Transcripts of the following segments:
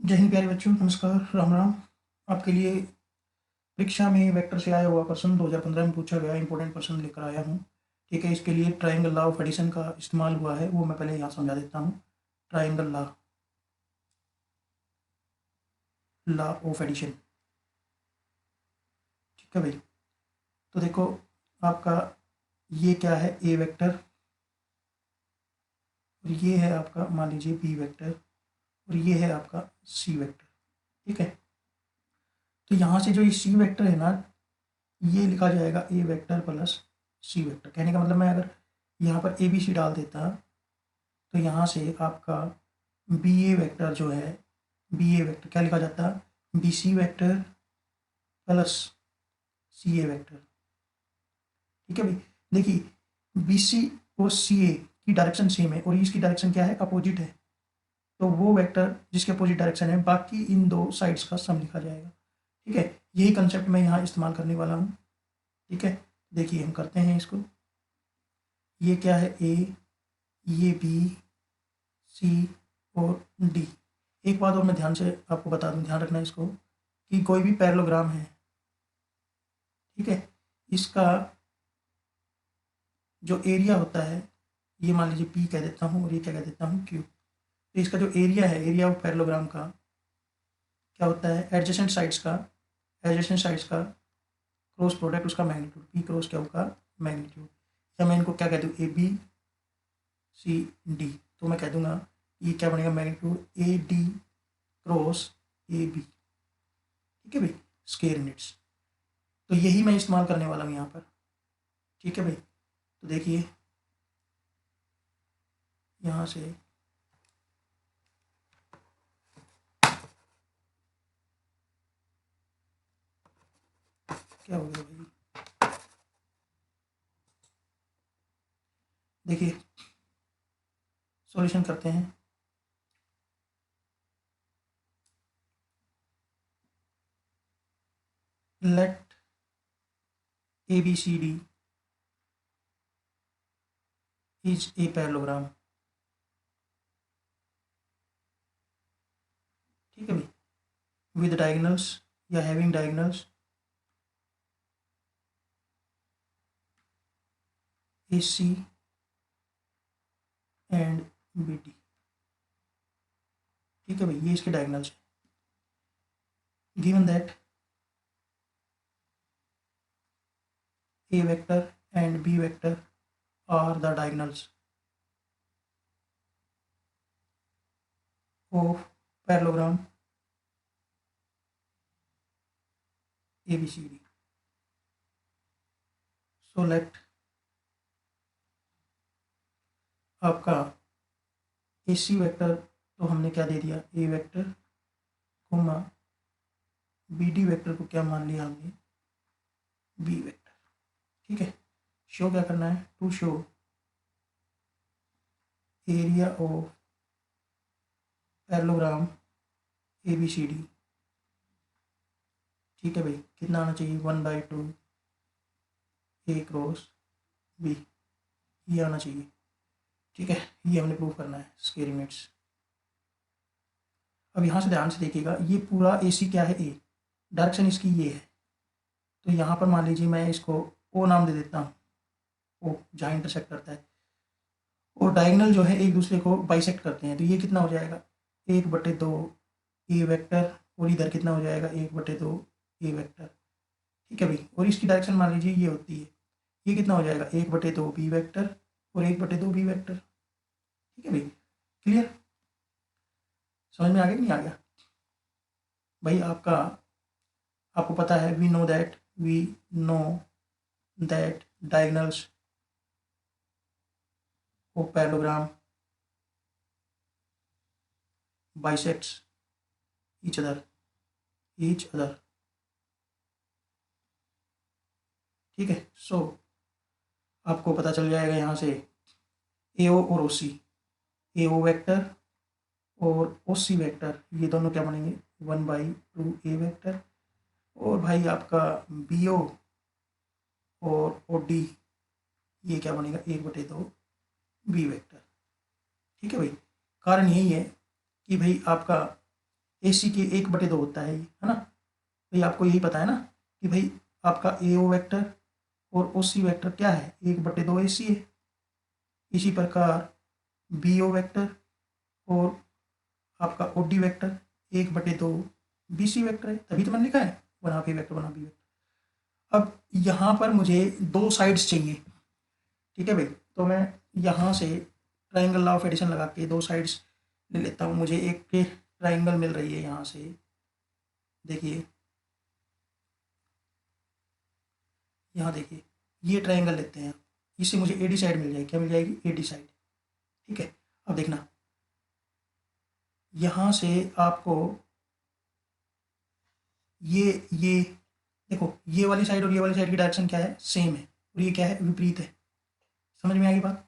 जय हिंद प्यारे बच्चों, नमस्कार, राम राम। आपके लिए परीक्षा में वेक्टर से आया हुआ प्रश्न 2015 में पूछा गया इंपॉर्टेंट प्रश्न लेकर आया हूँ। ठीक है, इसके लिए ट्रायंगल लॉ ऑफ एडिशन का इस्तेमाल हुआ है, वो मैं पहले यहाँ समझा देता हूँ। Triangle law of addition. ठीक है भाई, तो देखो आपका ये क्या है, ए वेक्टर, और ये है आपका मान लीजिए बी वेक्टर, और ये है आपका सी वेक्टर। ठीक है, तो यहाँ से जो ये सी वेक्टर है ना, ये लिखा जाएगा ए वेक्टर प्लस सी वेक्टर। कहने का मतलब मैं अगर यहाँ पर ए बी सी डाल देता तो यहाँ से आपका बी ए वेक्टर जो है, बी ए वेक्टर क्या लिखा जाता, बी सी वेक्टर प्लस सी ए वेक्टर। ठीक है भाई, देखिए बी सी और सी ए की डायरेक्शन सेम है और इसकी डायरेक्शन क्या है, अपोजिट है। तो वो वेक्टर जिसके अपोजिट डायरेक्शन है, बाकी इन दो साइड्स का सम लिखा जाएगा। ठीक है, यही कंसेप्ट मैं यहाँ इस्तेमाल करने वाला हूँ। ठीक है, देखिए हम करते हैं इसको। ये क्या है, ए, ये बी, सी और डी। एक बात और मैं ध्यान से आपको बता दूं, ध्यान रखना इसको, कि कोई भी पैरेललोग्राम है, ठीक है, इसका जो एरिया होता है, ये मान लीजिए पी कह देता हूँ और ये क्या कह देता हूँ, क्यू। तो इसका जो एरिया है, एरिया ऑफ पैरेललोग्राम का क्या होता है, एडजेसेंट साइड्स का क्रॉस प्रोडक्ट, उसका मैग्नीट्यूड, पी क्रॉस क्या होगा, मैग्नीट्यूड। या मैं इनको क्या कह दूँ, ए बी सी डी, तो मैं कह दूंगा ये क्या बनेगा, magnitude A D cross A B. ठीक है भाई, स्क्वायर यूनिट्स। तो यही मैं इस्तेमाल करने वाला हूँ यहाँ पर। ठीक है भाई, तो देखिए यहाँ से क्या हो गया भाई, देखिए सॉल्यूशन करते हैं। Let A B C D is a parallelogram. ठीक है भाई, विद डायगोनल्स या having diagonals A C and B D. ठीक है भाई, ये इसके डायगोनल्स है। Given that A vector and B vector are the diagonals of parallelogram A B C D. So let आपका ए सी वेक्टर तो हमने क्या दे दिया, A vector, comma B D vector को क्या मान लिया हमने, बी वेक्टर। ठीक है, शो क्या करना है, to show area of parallelogram A B C D. ठीक है भाई, कितना आना चाहिए, 1/2 ए क्रॉस बी, ये आना चाहिए। ठीक है, ये हमने प्रूव करना है, स्क्वायर यूनिट्स। अब यहाँ से ध्यान से देखिएगा, ये पूरा ए सी क्या है, ए, डायरेक्शन इसकी ये है। तो यहाँ पर मान लीजिए मैं इसको ओ नाम दे देता हूँ, ओ जहाँ इंटरसेक्ट करता है, और डायगोनल जो है एक दूसरे को बाइसेक्ट करते हैं। तो ये कितना हो जाएगा, 1/2 ए वेक्टर, और इधर कितना हो जाएगा, 1/2 ए वेक्टर। ठीक है भाई, और इसकी डायरेक्शन मान लीजिए ये होती है, ये कितना हो जाएगा, 1/2 बी वेक्टर और 1/2 बी वेक्टर। ठीक है भाई, क्लियर, समझ में आ गया कि नहीं आ गया भाई। आपको पता है, we know that diagonals of parallelogram bisects each other। ठीक है, सो आपको पता चल जाएगा यहाँ से ए ओ और ओ सी, ए ओ वेक्टर और ओ सी वेक्टर, ये दोनों क्या बनेंगे, 1/2 ए वेक्टर। और भाई आपका बी ओ और ओ डी, ये क्या बनेगा, 1/2 बी वेक्टर। ठीक है भाई, कारण यही है कि भाई आपका AC के 1/2 होता है ये, है ना। भाई आपको यही पता है ना कि भाई आपका AO वेक्टर और OC वेक्टर क्या है, 1/2 AC है। इसी प्रकार BO वेक्टर और आपका OD वेक्टर 1/2 BC वेक्टर है, तभी तो मैंने लिखा है 1/2 A वेक्टर 1/2 B वेक्टर। अब यहाँ पर मुझे 2 साइड्स चाहिए, ठीक है भाई। तो मैं यहाँ से ट्राइंगल लॉ ऑफ एडिशन लगा के 2 साइड्स ले लेता हूँ। मुझे एक ट्राइंगल मिल रही है यहाँ से, देखिए यहाँ देखिए, ये ट्राइंगल लेते हैं, इससे मुझे AD साइड मिल जाएगी। क्या मिल जाएगी? AD साइड, ठीक है। अब देखना, यहाँ से आपको ये देखो, ये वाली साइड और ये वाली साइड की डायरेक्शन क्या है? सेम है, और ये क्या है? विपरीत है। समझ में आ गई बात?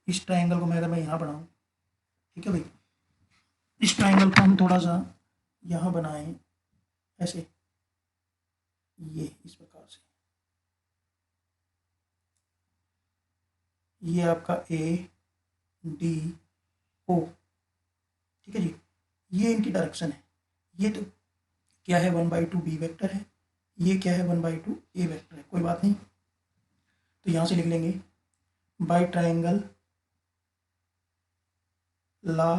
इस ट्राइंगल को मैं अगर मैं यहाँ बनाऊँ, ठीक है भाई, इस ट्राइंगल को हम थोड़ा सा यहाँ बनाएं ऐसे, ये इस प्रकार से, ये आपका ADO, ठीक है जी। ये इनकी डायरेक्शन है। ये तो क्या है? 1/2 B वेक्टर है। ये क्या है? 1/2 A वेक्टर है। कोई बात नहीं, तो यहाँ से लिख लेंगे by triangle law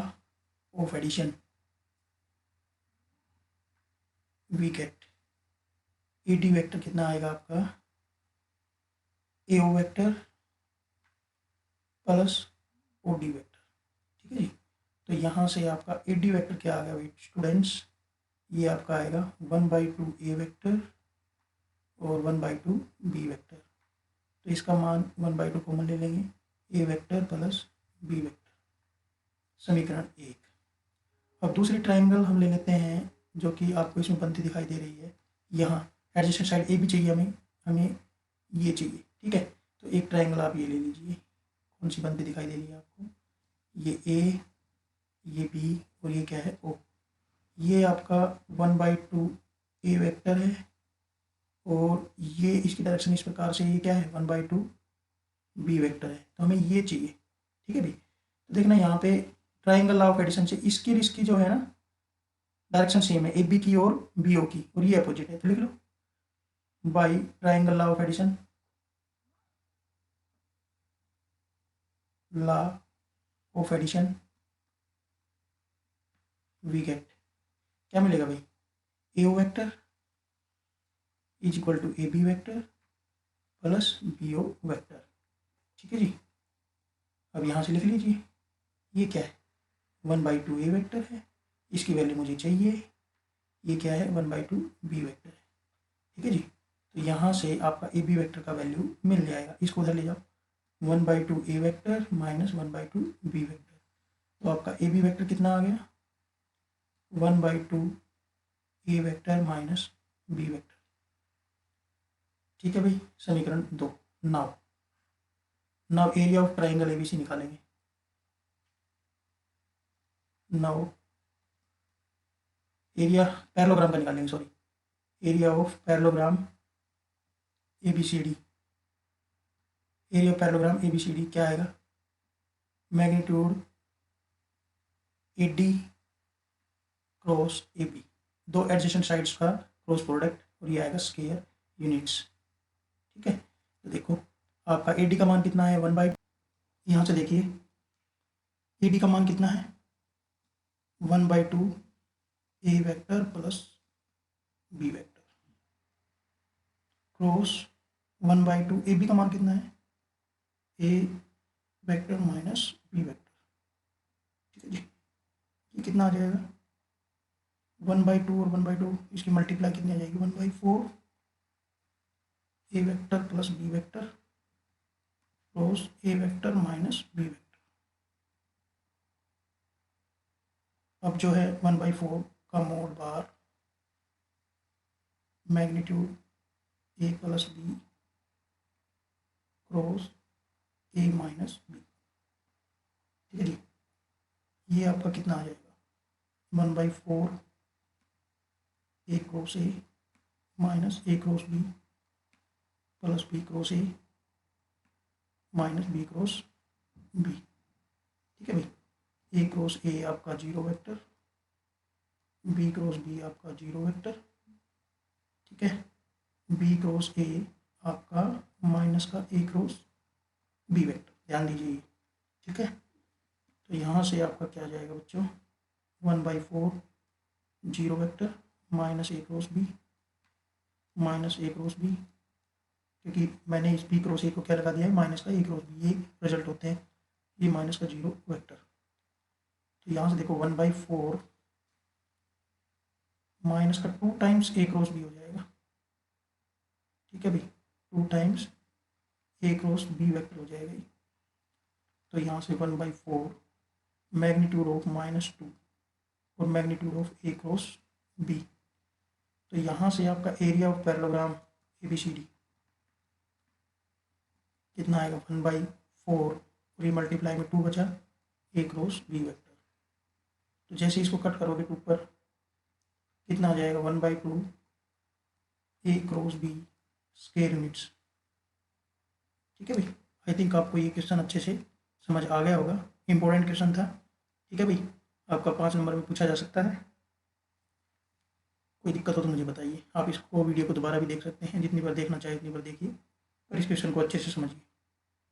of addition we get AD vector कितना आएगा आपका? AO vector plus OD vector, ठीक है जी। तो यहाँ से आपका AD वेक्टर क्या आ गया भाई स्टूडेंट्स? ये आपका आएगा 1/2 A वेक्टर और 1/2 B वेक्टर। तो इसका मान 1/2 कॉमन ले लेंगे, A vector plus B vector, समीकरण 1। अब दूसरी ट्राइंगल हम ले लेते हैं जो कि आपको इसमें बनती दिखाई दे रही है। यहाँ एडजेसेंट साइड A भी चाहिए हमें ये चाहिए, ठीक है। तो एक ट्राइंगल आप ये ले लीजिए, कौन सी बनती दिखाई दे रही है आपको? ये A, ये B और ये क्या है? O। ये आपका 1/2 A वेक्टर है और ये इसकी डायरेक्शन इस प्रकार से, ये क्या है? 1/2 B वेक्टर है। तो हमें ये चाहिए, ठीक है भाई। तो देखना यहाँ पे ट्राइंगल लॉ ऑफ एडिशन से इसकी और इसकी जो है ना डायरेक्शन सेम है, AB की और BO की, और ये अपोजिट है। तो लिख लो by triangle law of addition, law of addition we get, क्या मिलेगा भाई? AO vector is equal to AB vector plus BO vector, ठीक है जी। अब यहाँ से लिख लीजिए, ये क्या है? 1/2 A वेक्टर है, इसकी वैल्यू मुझे चाहिए। ये क्या है? 1/2 B वेक्टर है, ठीक है जी। तो यहाँ से आपका AB वेक्टर का वैल्यू मिल जाएगा। इसको उधर ले जाओ, 1/2 A vector minus 1/2 B vector. तो आपका AB वेक्टर कितना आ गया? 1/2 A vector minus B vector, ठीक है भाई। समीकरण 2। Now area of triangle ABC निकालेंगे। नाउ एरिया पैरेललोग्राम का निकालेंगे, sorry, area of parallelogram ABCD। Area of parallelogram ABCD क्या आएगा? मैग्नीट्यूड AD क्रॉस AB, दो एडजेसेंट साइड्स का क्रॉस प्रोडक्ट, और ये आएगा स्क्वायर यूनिट्स, ठीक है। तो देखो आपका AD का मान कितना है? 1/, यहाँ से देखिए AD का मान कितना है? 1/2 A vector plus B vector cross 1/2 AB का मान कितना है? A vector minus B vector, ठीक है जी। ये कितना आ जाएगा? 1/2 और 1/2 इसकी मल्टीप्लाई कितनी आ जाएगी? 1/4 A vector plus B vector cross A vector minus B vector. अब जो है 1/4 का mode bar magnitude A plus B cross A minus B, ठीक है जी। ये आपका कितना आ जाएगा? 1/4 A cross A minus A cross B plus B cross A minus B cross B, ठीक है भाई। A क्रॉस A आपका 0 वेक्टर बी क्रॉस बी आपका 0 वेक्टर, ठीक है। बी क्रॉस ए आपका माइनस का ए क्रॉस बी वेक्टर, ध्यान दीजिए, ठीक है। तो यहाँ से आपका क्या जाएगा बच्चों, 1/4 0 वेक्टर माइनस ए क्रॉस बी माइनस ए क्रॉस बी, क्योंकि मैंने इस बी क्रॉस ए को क्या लगा दिया है, माइनस का ए क्रॉस बी, ये रिजल्ट होते हैं, ये माइनस का 0 वेक्टर। तो यहाँ से देखो 1/4 माइनस का 2 टाइम्स ए क्रॉस बी हो जाएगा, ठीक है भाई, 2 टाइम्स ए क्रॉस बी वेक्टर हो जाएगा ये। तो यहाँ से 1/4 मैग्नीट्यूड ऑफ -2 और magnitude of A cross B. तो यहाँ से आपका एरिया ऑफ पैरेललोग्राम ABCD कितना आएगा, 1/4 और ये मल्टीप्लाई में 2 बचा, ए क्रॉस बी वेक्टर। तो जैसे इसको कट करोगे 2 पर कितना आ जाएगा, 1/2 ए क्रॉस बी स्क्वायर यूनिट्स, ठीक है भाई। आई थिंक आपको ये क्वेश्चन अच्छे से समझ आ गया होगा, इंपॉर्टेंट क्वेश्चन था, ठीक है भाई। आपका 5 नंबर में पूछा जा सकता है। कोई दिक्कत हो तो मुझे बताइए। आप इसको वीडियो को दोबारा भी देख सकते हैं, जितनी बार देखना चाहे उतनी बार देखिए, और इस क्वेश्चन को अच्छे से समझिए।